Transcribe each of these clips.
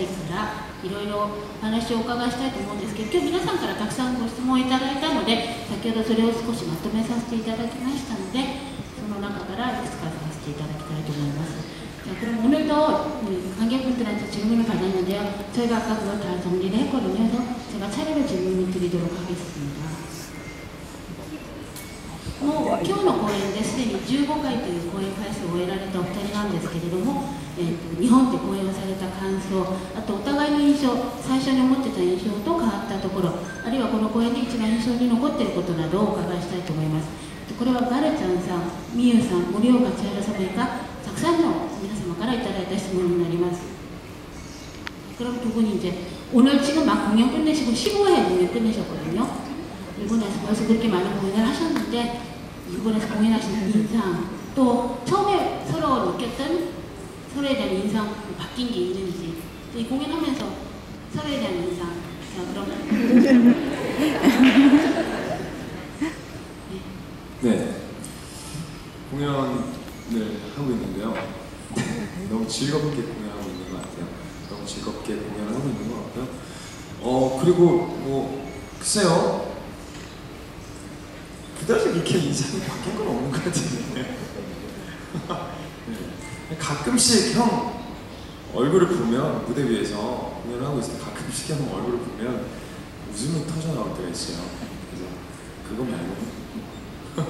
から、いろいろお話をお伺いしたいと思うんですけど、今日皆さんからたくさんご質問いただいたので、先ほどそれを少しまとめさせていただきましたので、その中からいくつかさせていただきたいと思います。자, 그럼 오늘도 관객분들한테 질문을 받았는데요. 저희가 아까 그걸 다 정리를 했거든요. 그래서 제가 차례로 질문을 드리도록 하겠습니다. もう今日の公演ですでに15回という公演回数を終えられたお二人なんですけれども、日本で公演をされた感想、あとお互いの印象、最初に思ってた印象と変わったところ、あるいはこの公演で一番印象に残っていることなどをお伺いしたいと思います。これはガルちゃんさん、みゆさん、森岡千原様以下、たくさんの皆様からいただいた質問になります。그럼 두 분이 이제 오늘 지금 막 공연 끝내시고 15회 공연 끝내셨거든요. 일본에서 벌써 그렇게 많은 공연을 하셨는데 일본에서 공연하시는 인상, 또 처음에 서로 느꼈던 서로에 대한 인상 바뀐 게 있는지, 또 이 공연하면서 서로에 대한 인상. 자, 그럼 네, 공연을 하고 있는데요. 너무 즐겁게 공연하고 있는 것 같아요. 너무 즐겁게 공연을 하고 있는 것 같고요. 그리고 뭐 글쎄요, 그다지 이렇게 인상이 바뀐 건 없는 것 같은데. 가끔씩 형 얼굴을 보면, 무대 위에서 공연을 하고 있을 때 가끔씩 형 얼굴을 보면 웃음이 터져 나올 때가 있어요. 그래서 그거 말고 も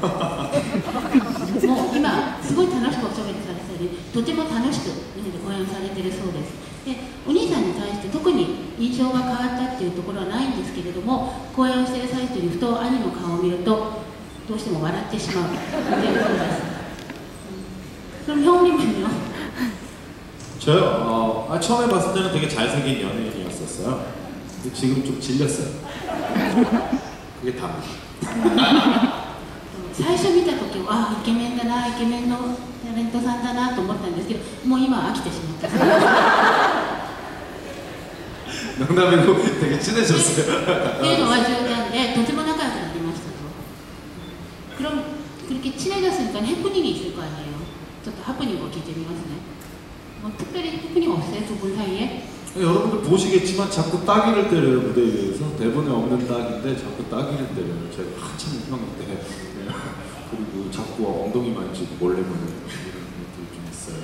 う今すごい楽しくおしゃべりされてたり、とても楽しくみんなで講演されているそうです。で、お兄さんに対して特に印象が変わったっていうところはないんですけれども、講演をしている最中にふと兄の顔を見るとどうしても笑ってしまうということです。그럼 형님은요? 저요? 처음에 봤을 때는 되게 잘생긴 연예인이었었어요. 근데 지금 좀 질렸어요. 그게 다입니다. 最初見た時はイケメンだな、イケメンのタレントさんだなと思ったんですけど、もう今は飽きてしまった。 농담이고 되게 친해졌어요. っていうのは冗談で、とても仲良くなりましたと。그럼 그렇게 친해졌으니까 해프닝이 있을 거 아니에요. ちょっとハプニングを聞いてみますね。뭐 특별히 해프닝 없어요, 두 분 사이에? 여러분들 보시겠지만 자꾸 따귀를 때려요. 무대 위에서. 대본에 없는 따귀인데 자꾸 따귀를 때려요. 제가 한참 형일 때. 그리고 자꾸 엉덩이 만지고 몰래 보는 이런 것들이 좀 있어요.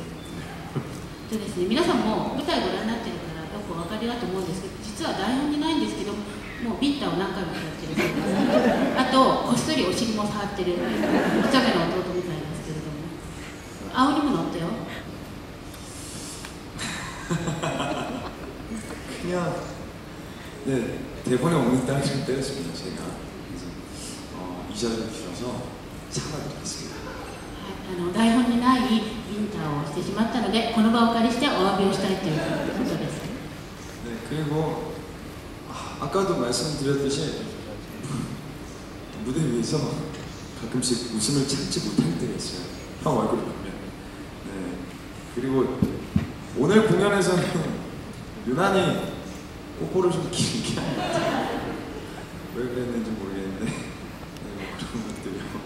そうですね、皆さんも舞台ご覧になってるからよくお分かりだと思うんですけど、実は台本にないんですけど、もうビンタを何回もやってるそうです。あとこっそりお尻も触ってるお茶目な弟みたいですけれども、青にも乗ったよ。 그냥 네, 대본에 없는 딸을 좀 때렸습니다, 제가. 그래서 이 자리를 빌어서 사과드리겠습니다. 台本にないビンタをしてしまったので、この場をお借りしてお詫びをしたいということです。 네, 그리고 아까도 말씀드렸듯이 무대 위에서 가끔씩 웃음을 참지 못할 때가 있어요. 형 얼굴을 보면. 네, 그리고 오늘 공연에서는 유난히 뽀뽀를 좀 길게 한 것 같아요. 왜 그랬는지 모르겠는데 네, 뭐 그런 것들이요.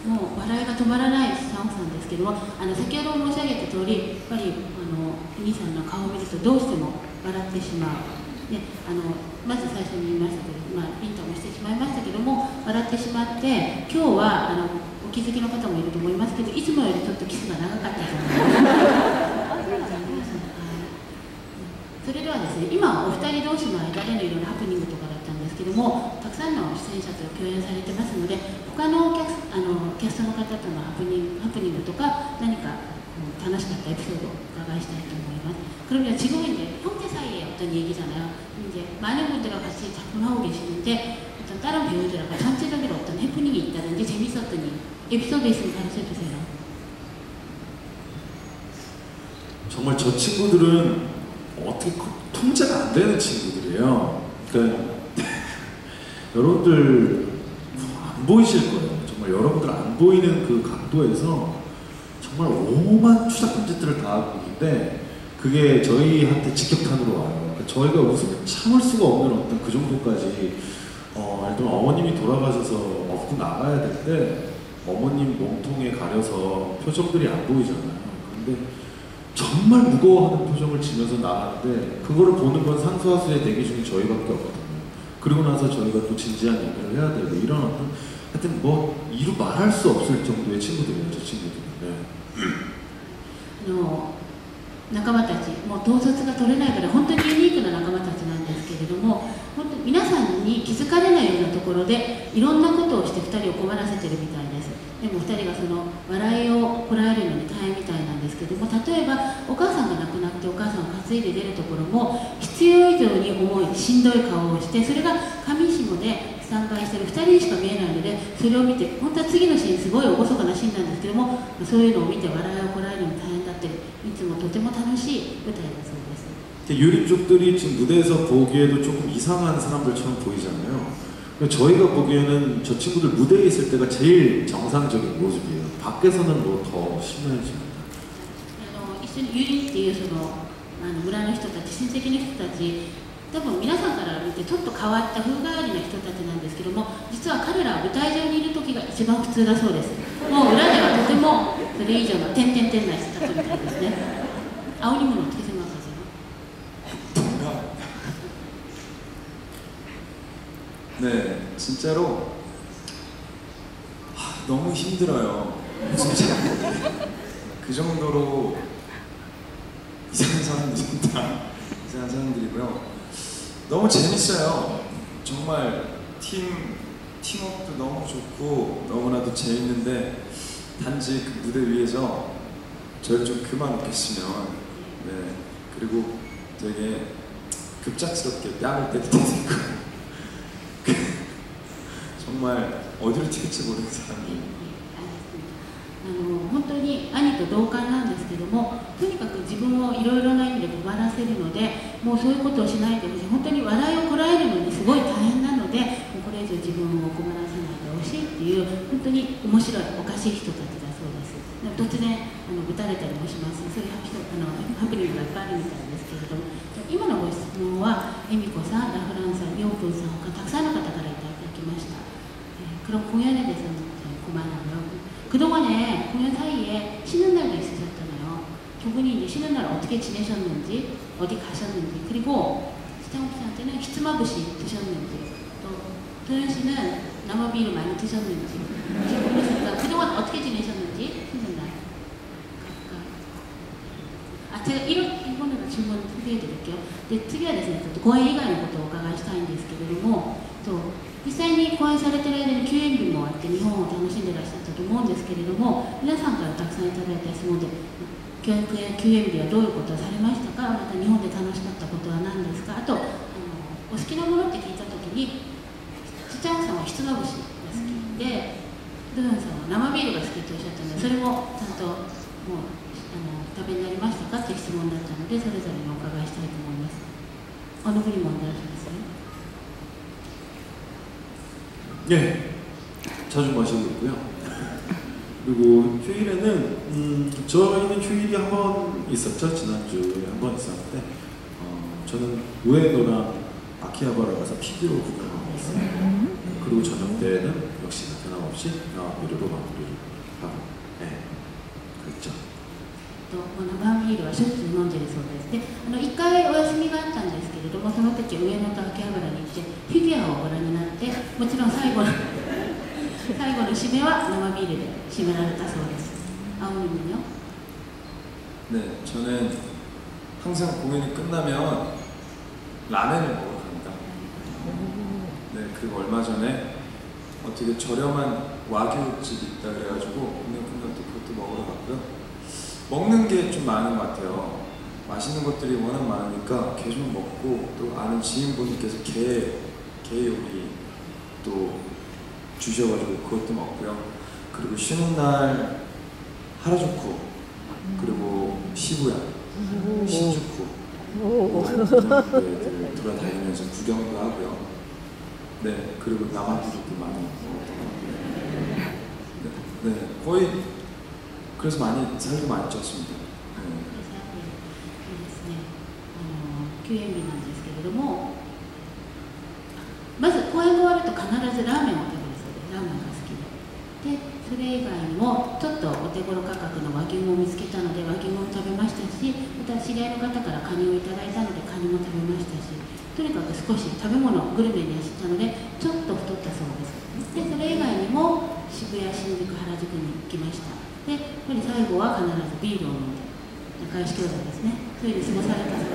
もう笑いが止まらないサンさんですけども、先ほど申し上げた通り、やっぱりお兄さんの顔を見るとどうしても笑ってしまう。で、まず最初に言いましたけど、ビンタもしてしまいましたけども、笑ってしまって、今日はお気づきの方もいると思いますけど、いつもよりちょっとキスが長かったと思います。それではですね、今お二人同士の間でのいろいろハプニングとかだったんですけども、たくさんの出演者と共演されてますので、他のキャストの方とのハプニングとか何か楽しかったエピソードをお伺いしたいと思います。그러면 지금은 이제 형제 사이의 어떤 얘기잖아요. 이제 많은 분들과 같이 작품하고 계시는데 어떤 다른 배우들하고 전체적으로 어떤 해프닝이 있다든지 재밌었던 에피소드 있으면 가르쳐 주세요. 정말 저 친구들은 어떻게 통제가 안 되는 친구들이에요. 그러니까 여러분들 안 보이실 거예요. 정말 여러분들 안 보이는 그 각도에서 정말 오만 추잡한 짓들을 다 하고 있는데 그게 저희한테 직격탄으로 와요. 그러니까 저희가 웃음을 참을 수가 없는 어떤 그 정도까지 예를 들면 어머님이 돌아가셔서 업고 나가야 될 때 어머님 몸통에 가려서 표정들이 안 보이잖아요. 근데 정말 무거워하는 표정을 지면서 나가는데 그거를 보는 건 상수하수의 대기 중에 저희밖에 없거든요. 그리고 나서 저희가 또 진지한 얘기를 해야 되고 이런 어떤 하여튼 뭐 이루 말할 수 없을 정도의 친구들이에요. 저 친구들은. 네. 仲間たち、もう統率が取れないぐらい本当にユニークな仲間たちなんですけれども、本当皆さんに気づかれないようなところでいろんなことをして2人を困らせてるみたいです。でも2人がその笑いをこらえるのに大変みたいなんですけども、例えばお母さんが亡くなってお母さんを担いで出るところも必要以上に重いしんどい顔をして、それが上下でスタンバイしてる2人にしか見えないので、それを見て本当は次のシーンすごい厳かなシーンなんですけども、そういうのを見て笑いをこらえるのに大変だっていつもとても楽しい舞台だそうです。 유림족들이 지금 무대에서 보기에도 조금 이상한 사람들처럼 보이잖아요. 저희가 보기에는 저 친구들 무대에 있을 때가 제일 정상적인 모습이에요. 밖에서는 뭐 더 심해집니다. 一緒にユリっていうその村の人たち、親戚の人たち、多分皆さんから見てちょっと変わった風変わりな人たちなんですけども、実は彼らは舞台上にいる時が一番普通だそうです。もう裏ではとてもそれ以上の点々点な人たちみたいですね。青にものつけてますよ。 네, 진짜로 너무 힘들어요. 진짜 그 정도로 이상한 사람들입니다. 이상한 사람들이고요. 너무 재밌어요. 정말 팀워크도 너무 좋고 너무나도 재밌는데 단지 그 무대 위에서 저를 좀 그만 웃겼으면. 네, 그리고 되게 급작스럽게 뺨을 때릴 때도 있고 정말 어디로 튈지 모르는 사람이. 本当に兄と同感なんですけども、とにかく自分をいろいろな意味で困らせるので、もうそういうことをしないでほしい。本当に笑いをこらえるのにすごい大変なので、もうこれ以上自分を困らせないでほしいっていう本当に面白いおかしい人たちだそうです。突然撃たれたりもします。そういうハプニングがいっぱいあるみたいですけれども、今のご質問は恵美子さん、ラフランさん、ヨウプンさん他たくさんの方からいただきました。 그럼 공연에 대해서는 그만하고요. 그동안에 공연 사이에 쉬는 날도 있으셨잖아요. 두 분이 이제 쉬는 날 어떻게 지내셨는지, 어디 가셨는지, 그리고 시장욱 씨한테는 히츠마부시 드셨는지, 또 도현 씨는 남아비를 많이 드셨는지, 그동안 어떻게 지내셨는지 쉬는 날. 제가 이번에는 질문 소개해 드릴게요. 네, 次はですね、公演以外のことをお伺いしたいんですけれども、実際に公演されている間に休演日もあって日本を楽しんでいらっしゃったと思うんですけれども、皆さんからたくさんいただいた質問で、休演日はどういうことをされましたか、また日本で楽しかったことは何ですか、あとお好きなものって聞いたときに、ちちゃんさんはひつまぶしが好きで、ドゥンさんは生ビールが好きとおっしゃったので、それもちゃんともう食べになりましたかという質問だったので、それぞれにお伺いしたいと思います。어느 분이 먼저 하시겠어요? 네, 자주 마시고 있고요. 그리고 휴일에는 저희는 휴일이 한 번 있었죠. 지난주에 한 번 있었는데 저는 우에노랑 아키하바라 가서 피규어 구경하고 있어요. 그리고 저녁 때는 역시 변함없이 영화비료로 마무리를 하고 그랬죠. 生ビールはしょっちゅう飲んでるそうです。で、1回お休みがあったんですけれども、その時上野と秋葉原に行ってフィギュアをご覧になって、もちろん最後の締めは生ビールで締められたそうです。아우님은요? 네, 저는 항상 공연이 끝나면 라멘을 먹으러 갑니다. 네, 그리고 얼마 전에 되게 저렴한 와규집이 있다 그래가지고 공연 끝나면 또 그것도 먹으러 갔고요. 먹는 게 좀 많은 것 같아요. 맛있는 것들이 워낙 많으니까 계속 먹고, 또 아는 지인분께서 게 요리 또 주셔가지고 그것도 먹고요. 그리고 쉬는 날 하라주쿠, 그리고 시부야, 신주쿠 데들 돌아다니면서 구경도 하고요. 네, 그리고 남아비도 많이 먹고. 네, 거의 그래서 살도 많이 쪘습니다. 休演日なんですけれども、まず公演が終わると必ずラーメンを食べるそうです。ラーメンが好きで、それ以外にもちょっとお手頃価格の和牛も見つけたので和牛も食べましたし、し、また知り合いの方からカニをいただいたのでカニも食べましたし、とにかく少し食べ物グルメに走ったのでちょっと太ったそうです。でそれ以外にも渋谷、新宿、原宿に行きました。でやっぱり最後は必ずビールを飲んで仲良し兄弟ですね、それで過ごされたそう